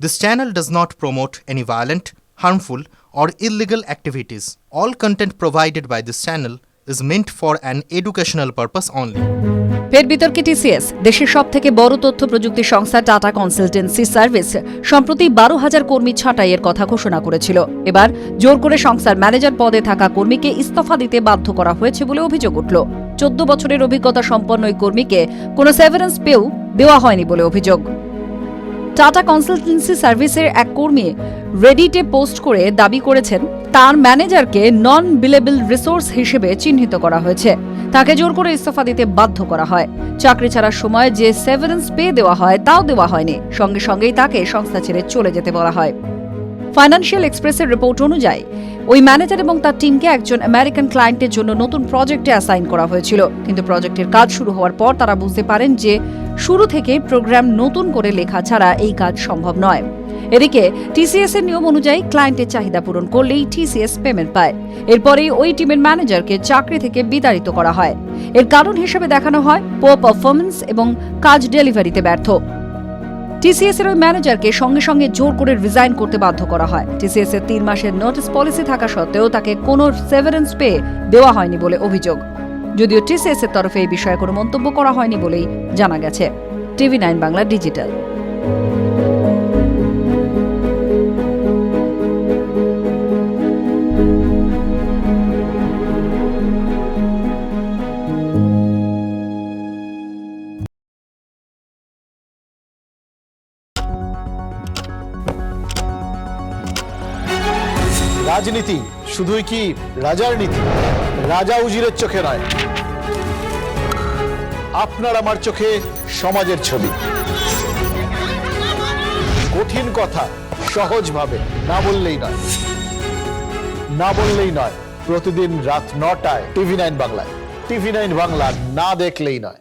This channel does not promote any violent, harmful, or illegal activities. All content provided by this channel is meant for an educational purpose only. ফের বিতর্কে TCS. দেশের সবথেকে বড় তথ্য প্রযুক্তি সংস্থা tata consultancy service সম্প্রতি 12,000 কর্মী ছাঁটাইয়ের কথা ঘোষণা করেছিল। এবার জোর করে সংস্থার ম্যানেজার পদে থাকা কর্মীকে ইস্তফা দিতে বাধ্য করা হয়েছে বলে অভিযোগ উঠল। 14 বছরের অভিজ্ঞতা সম্পন্ন ওই কর্মীকে কোনো সেভারেন্স পেও দেওয়া হয়নি বলে অভিযোগ। টাটা কনসালটেন্সি সার্ভিসের এক কর্মী রেডিটে পোস্ট করে দাবি করেছেন তার ম্যানেজারকে নন বিলেবল রিসোর্স হিসেবে চিহ্নিত করা হয়েছে। তাকে জোর করে ইস্তফা দিতে বাধ্য করা হয়। চাকরি ছাড়ার সময় যে সেভারেন্স পে দেওয়া হয় তাও দেওয়া হয়নি। সঙ্গে সঙ্গেই তাকে সংস্থা ছেড়ে চলে যেতে বলা হয়। ফাইন্যান্সিয়াল এক্সপ্রেসের রিপোর্ট অনুযায়ী ওই ম্যানেজার এবং তার টিমকে একজন আমেরিকান ক্লায়েন্টের জন্য নতুন প্রজেক্টে অ্যাসাইন করা হয়েছিল। কিন্তু প্রজেক্টের কাজ শুরু হওয়ার পর তারা বুঝতে পারেন যে শুরু থেকে প্রোগ্রাম নতুন করে লেখা ছাড়া এই কাজ সম্ভব নয়। এদিকে টিসিএস এর নিয়ম অনুযায়ী ক্লায়েন্টের চাহিদা পূরণ করলেই টিসিএস পেমেন্ট পায়। এরপরেই ওই টিমের ম্যানেজারকে চাকরি থেকে বিতাড়িত করা হয়। এর কারণ হিসেবে দেখানো হয় পোর পারফরম্যান্স এবং কাজ ডেলিভারিতে ব্যর্থ। টিসিএস এর ওই ম্যানেজারকে সঙ্গে সঙ্গে জোর করে রিজাইন করতে বাধ্য করা হয়। টিসিএস এর 3 মাসের নোটিস পলিসি থাকা সত্ত্বেও তাকে কোনো সেভারেন্স পে দেওয়া হয়নি বলে অভিযোগ। যদিও টিসিএস এর তরফে এই বিষয়ে কোনো মন্তব্য করা হয়নি বলেই জানা গেছে। টিভি9 বাংলা ডিজিটাল। রাজনীতি শুধুই কি রাজার নীতি? রাজা উজিরের চোখে নয়, আপনার আমার চোখে সমাজের ছবি। কঠিন কথা সহজভাবে না বললেই নয়। প্রতিদিন রাত 9টায় টিভি9 বাংলায়। টিভি9 বাংলা না দেখলেই নয়।